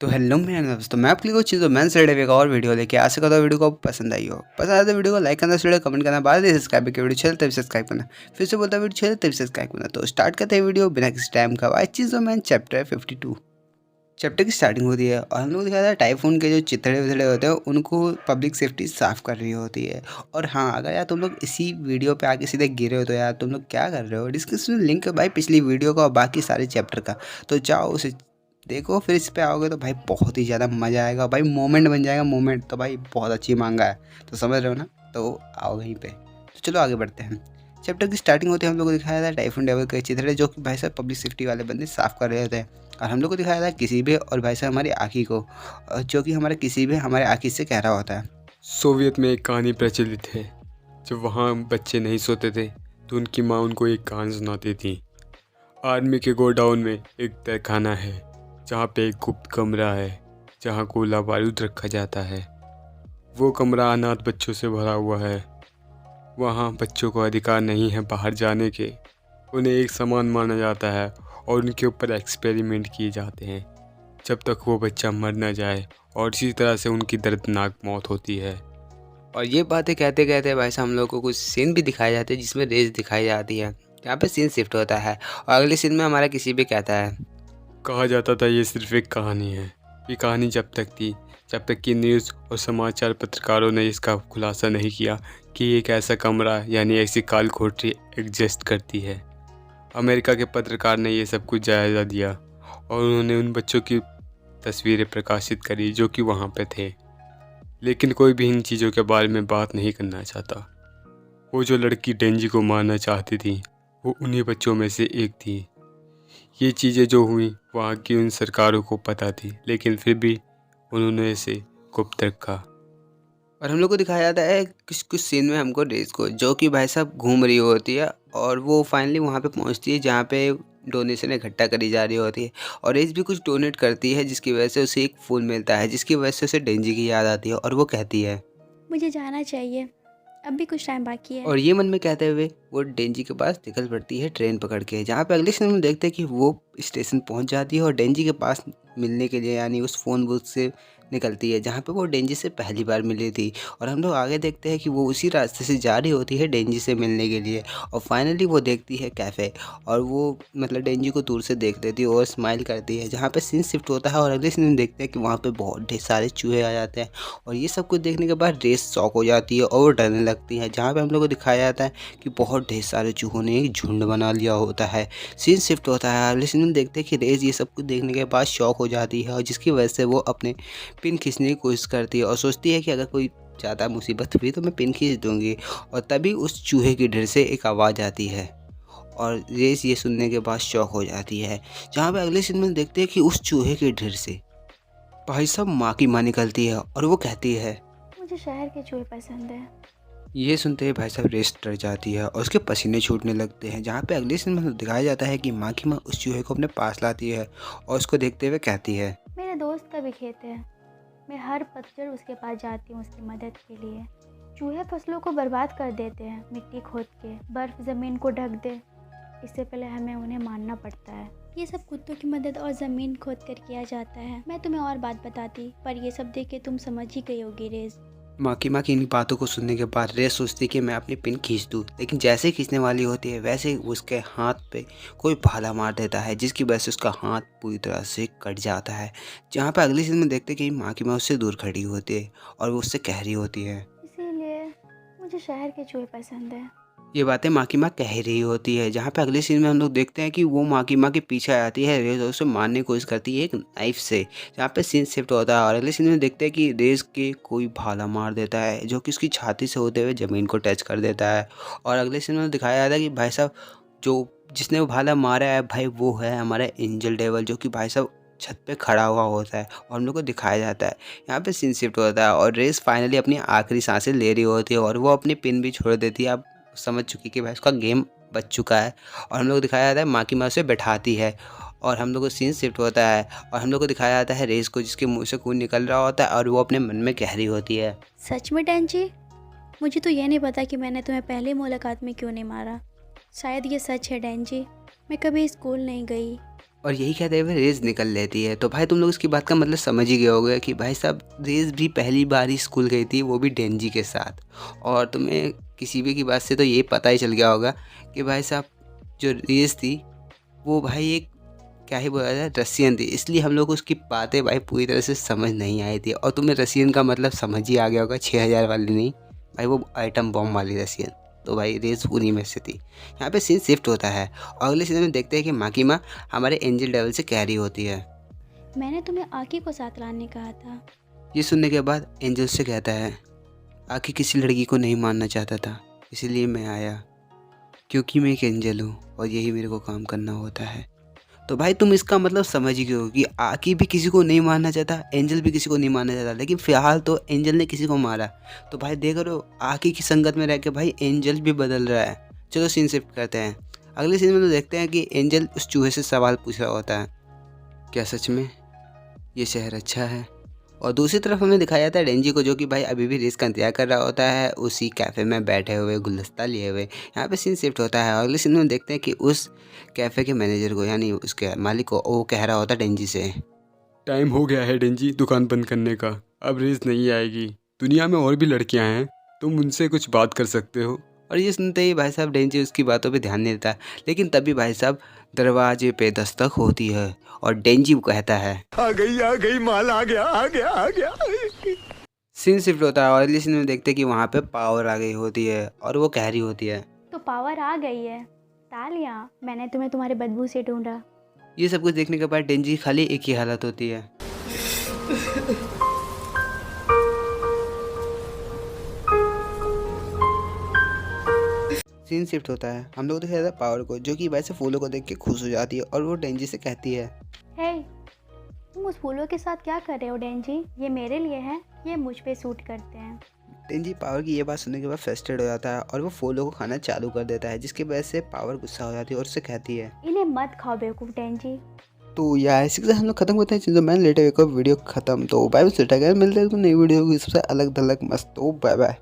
तो हेलो मेरे दोस्तों, मैं आपके लिए कुछ चीज़ों मैं का और वीडियो लेके आशा करता हूँ वीडियो को पसंद आई हो। पसंद आए तो वीडियो को लाइक करना, वीडियो कमेंट करना, बाद में सब्सक्राइब करके वीडियो चले तभी सब्सक्राइब करना। फिर से बोलता वीडियो चले तभी सब्सक्राइब करना। तो स्टार्ट करते हैं वीडियो बिना किसी टाइम का। आज चीज़ों मैन चैप्टर 52। चैप्टर की स्टार्टिंग होती है और हम लोग दिखाया था टाइफून के जो चिथड़े विथड़े होते हैं उनको पब्लिक सेफ्टी साफ़ कर रही होती है। और हाँ, अगर यार तुम लोग इसी वीडियो पे आके सीधे गिरे हो तो यार तुम लोग क्या कर रहे हो। डिस्क्रिप्शन में लिंक है भाई पिछली वीडियो का और बाकी सारे चैप्टर का, तो जाओ उसे देखो। फिर इस पे आओगे तो भाई बहुत ही ज़्यादा मज़ा आएगा भाई, मोमेंट बन जाएगा। मोमेंट तो भाई बहुत अच्छी मांगा है, तो समझ रहे हो ना। तो आओ वहीं पे। तो चलो आगे बढ़ते हैं। चैप्टर की स्टार्टिंग होती है, हम लोग को दिखाया था टाइफून डेवल के चिथड़े जो कि भाई साहब पब्लिक सेफ्टी वाले बंदे साफ़ कर रहे थे। और हम लोग को दिखाया था किसी भी और भाई साहब हमारी आँखी को, जो कि हमारे किसी भी हमारे आँखी से कह रहा होता है। सोवियत में एक कहानी प्रचलित है। जब वहाँ बच्चे नहीं सोते थे तो उनकी माँ उनको एक कहानी सुनाती थी। आर्मी के गोडाउन में एक तहखाना है जहाँ पे एक गुप्त कमरा है जहाँ गोला बारूद रखा जाता है। वो कमरा अनाथ बच्चों से भरा हुआ है। वहाँ बच्चों को अधिकार नहीं है बाहर जाने के। उन्हें एक समान माना जाता है और उनके ऊपर एक्सपेरिमेंट किए जाते हैं जब तक वो बच्चा मर न जाए, और इसी तरह से उनकी दर्दनाक मौत होती है। और ये बातें कहते कहते भाई साहब हम लोग को कुछ सीन भी दिखाए जाते हैं जिसमें रेस दिखाई जाती है। यहाँ पे सीन शिफ्ट होता है और अगले सीन में हमारा किसी भी कहता है। कहा जाता था ये सिर्फ एक कहानी है। ये कहानी जब तक थी जब तक कि न्यूज़ और समाचार पत्रकारों ने इसका खुलासा नहीं किया कि एक ऐसा कमरा यानी ऐसी काल कोठरी एग्जिस्ट करती है। अमेरिका के पत्रकार ने ये सब कुछ जायज़ा दिया और उन्होंने उन बच्चों की तस्वीरें प्रकाशित करी जो कि वहाँ पे थे। लेकिन कोई भी इन चीज़ों के बारे में बात नहीं करना चाहता। वो जो लड़की डेंजी को मारना चाहती थी वो उन्हीं बच्चों में से एक थी। ये चीज़ें जो हुई वहाँ की उन सरकारों को पता थी, लेकिन फिर भी उन्होंने इसे गुप्त रखा। और हम लोग को दिखाया जाता है कुछ कुछ सीन में हमको रेस को, जो कि भाई साहब घूम रही होती है और वो फाइनली वहाँ पे पहुँचती है जहाँ पे डोनेशन इकट्ठा करी जा रही होती है। और रेस भी कुछ डोनेट करती है जिसकी वजह से उसे एक फूल मिलता है, जिसकी वजह से उसे डेंजी की याद आती है और वो कहती है मुझे जाना चाहिए, अब भी कुछ टाइम बाकी है। और ये मन में कहते हुए वो डेंजी के पास निकल पड़ती है ट्रेन पकड़ के। जहाँ पे अगले सीन में देखते हैं कि वो स्टेशन पहुँच जाती है और डेंजी के पास मिलने के लिए यानी उस फ़ोन बूथ से निकलती है जहाँ पे वो डेंजी से पहली बार मिली थी। और हम लोग आगे देखते हैं कि वो उसी रास्ते से जा रही होती है डेंजी से मिलने के लिए। और फाइनली वो देखती है कैफ़े और वो मतलब डेंजी को दूर से देख लेती है और स्माइल करती है। जहाँ पे सीन शिफ्ट होता है और अगले सीन में देखते हैं कि वहाँ पे बहुत ढेर सारे चूहे आ जाते हैं। और ये सब कुछ देखने के बाद रेस शॉक हो जाती है और वो डरने लगती है। जहाँ पे हम लोग को दिखाया जाता है कि बहुत ढेर सारे चूहों ने एक झुंड बना लिया होता है। सीन शिफ्ट होता है, अगले सीन में देखते हैं कि रेस ये सब कुछ देखने के बाद शॉक हो जाती है और जिसकी वजह से वो अपने पिन खींचने की कोशिश करती है और सोचती है कि अगर कोई ज़्यादा मुसीबत हुई तो मैं पिन खींच दूंगी। और तभी उस चूहे की ढेर से एक आवाज़ आती है और रेस ये सुनने के बाद शॉक हो जाती है। जहाँ पे अगले सीन में देखते हैं कि उस चूहे के ढेर से भाई साहब माँ की माँ निकलती है और वो कहती है मुझे शहर के चूहे पसंद है। ये सुनते ही भाई साहब रेस डर जाती है और उसके पसीने छूटने लगते हैं। जहाँ पे अगले सीन में दिखाया जाता है कि माँ की माँ उस चूहे को अपने पास लाती है और उसको देखते हुए कहती है मेरे दोस्त का भी खेत है, मैं हर पतझड़ उसके पास जाती हूँ उसकी मदद के लिए। चूहे फसलों को बर्बाद कर देते हैं, मिट्टी खोद के बर्फ ज़मीन को ढक दे, इससे पहले हमें उन्हें मारना पड़ता है। ये सब कुत्तों की मदद और ज़मीन खोद कर किया जाता है। मैं तुम्हें और बात बताती, पर ये सब देख के तुम समझ ही गई होगी रेस। माँ की इन बातों को सुनने के बाद रेस सोचती है कि मैं अपनी पिन खींच दूँ, लेकिन जैसे ही खींचने वाली होती है वैसे ही उसके हाथ पे कोई भाला मार देता है जिसकी वजह से उसका हाथ पूरी तरह से कट जाता है। जहाँ पे अगली सीन में देखते हैं कि माँ की उससे दूर खड़ी होती है और वो उससे कह रही होती है इसीलिए मुझे शहर के चूहे पसंद है। ये बातें माँ की कह रही होती है। जहाँ पे अगले सीन में हम लोग देखते हैं कि वो माँ के पीछे आ जाती है रेस और उसे मारने की कोशिश करती है एक नाइफ से। जहाँ पे सीन शिफ्ट होता है और अगले सीन में देखते हैं कि रेस के कोई भाला मार देता है जो कि उसकी छाती से होते हुए ज़मीन को टच कर देता है। और अगले सीन में दिखाया जाता है कि भाई साहब जो जिसने वो भाला मारा है भाई वो है हमारा एंजल डेवल, जो कि भाई साहब छत पे खड़ा हुआ होता है और हम लोग को दिखाया जाता है। यहाँ पे सीन शिफ्ट होता है और रेस फाइनली अपनी आखिरी सांसें ले रही होती है और वो अपनी पिन भी छोड़ देती है। अब समझ चुकी कि भाई उसका गेम बच चुका है। और हम लोग को दिखाया जाता है माँ की उसे बैठाती है और हम लोग को सीन शिफ्ट होता है और हम लोग को दिखाया जाता है रेस को जिसके मुंह से खून निकल रहा होता है और वो अपने मन में कह रही होती है सच में डेंजी, मुझे तो ये नहीं पता कि मैंने तुम्हें पहली मुलाकात में क्यों नहीं मारा। शायद ये सच है डेंजी, मैं कभी स्कूल नहीं गई, और यही कहते हुए रेज़ निकल लेती है। तो भाई तुम लोग इसकी बात का मतलब समझ ही गए होगे कि भाई साहब रेज़ भी पहली बार ही स्कूल गई थी, वो भी डेंजी के साथ। और तुम्हें किसी भी की बात से तो ये पता ही चल गया होगा कि भाई साहब जो रेज़ थी वो भाई एक क्या ही बोला जाए रसियन थी, इसलिए हम लोग को उसकी बातें भाई पूरी तरह से समझ नहीं आई थी। और तुम्हें रसियन का मतलब समझ ही आ गया होगा, 6000 वाली नहीं भाई, वो आइटम बॉम्ब वाली रसियन। तो भाई रेस उन्हीं में से थी। यहाँ पे सीन शिफ्ट होता है और अगले सीजन में देखते हैं कि माँ की माँ हमारे एंजल डेवल से कैरी होती है। मैंने तुम्हें आकी को साथ लाने कहा था। ये सुनने के बाद एंजल से कहता है आखिर किसी लड़की को नहीं मानना चाहता था, इसीलिए मैं आया, क्योंकि मैं एक एंजल हूँ और यही मेरे को काम करना होता है। तो भाई तुम इसका मतलब समझ ही गए हो कि आकी भी किसी को नहीं मारना चाहता, एंजल भी किसी को नहीं मारना चाहता, लेकिन फिलहाल तो एंजल ने किसी को मारा। तो भाई देख रहे हो आकी की संगत में रह के भाई एंजल भी बदल रहा है। चलो सीन शिफ्ट करते हैं। अगले सीन में तो देखते हैं कि एंजल उस चूहे से सवाल पूछ रहा होता है, क्या सच में ये शहर अच्छा है? और दूसरी तरफ हमें दिखाया जाता है डेंजी को, जो कि भाई अभी भी रेस का इंतजार कर रहा होता है उसी कैफ़े में बैठे हुए गुलदस्ता लिए हुए। यहाँ पे सीन शिफ्ट होता है और अगले सीन में देखते हैं कि उस कैफ़े के मैनेजर को यानी उसके मालिक को वो कह रहा होता है डेंजी से, टाइम हो गया है डेंजी दुकान बंद करने का, अब रेस नहीं आएगी। दुनिया में और भी लड़कियां हैं, तुम उनसे कुछ बात कर सकते हो। और ये सुनते ही भाई साहब डेंजी उसकी बातों पे ध्यान नहीं देता। लेकिन तभी भाई साहब दरवाजे पे दस्तक होती है और डेंजी कहता है, आ गई माल आ गया। सीन शिफ्ट होता है और अगले सीन में देखते हैं कि वहाँ पे पावर आ गई होती है और वो कह रही होती है, तो पावर आ गई है। तालियां, मैंने तुम्हें तुम्हारे बदबू से ढूंढा। ये सब कुछ देखने के बाद डेंजी की खाली एक ही हालत होती है, सीन शिफ्ट होता है। हम लोग दिखाया था पावर को, जो कि वैसे फूलों को देख के खुश हो जाती है और वो डेंजी से कहती है, हे, तुम उस फूलों के साथ क्या कर रहे हो डेंजी? ये मेरे लिए हैं, ये मुझ पे सूट करते हैं। डेंजी पावर की ये बात सुनने के बाद फ्रस्ट्रेट हो जाता है और वो फूलों को खाना चालू कर देता है, जिसकी वजह से पावर गुस्सा हो जाती है और उससे कहती है, इन्हें मत खाओ बेवकूफ़ डेंजी। तो यार इसी के साथ हम लोग खत्म करते हैं चीज़ों। मैंने लेटे हुए वीडियो खत्म। तो बाय बाय, मिलते हैं तो नई वीडियो की सबसे अलग थलग मस्त। तो बाय बाय।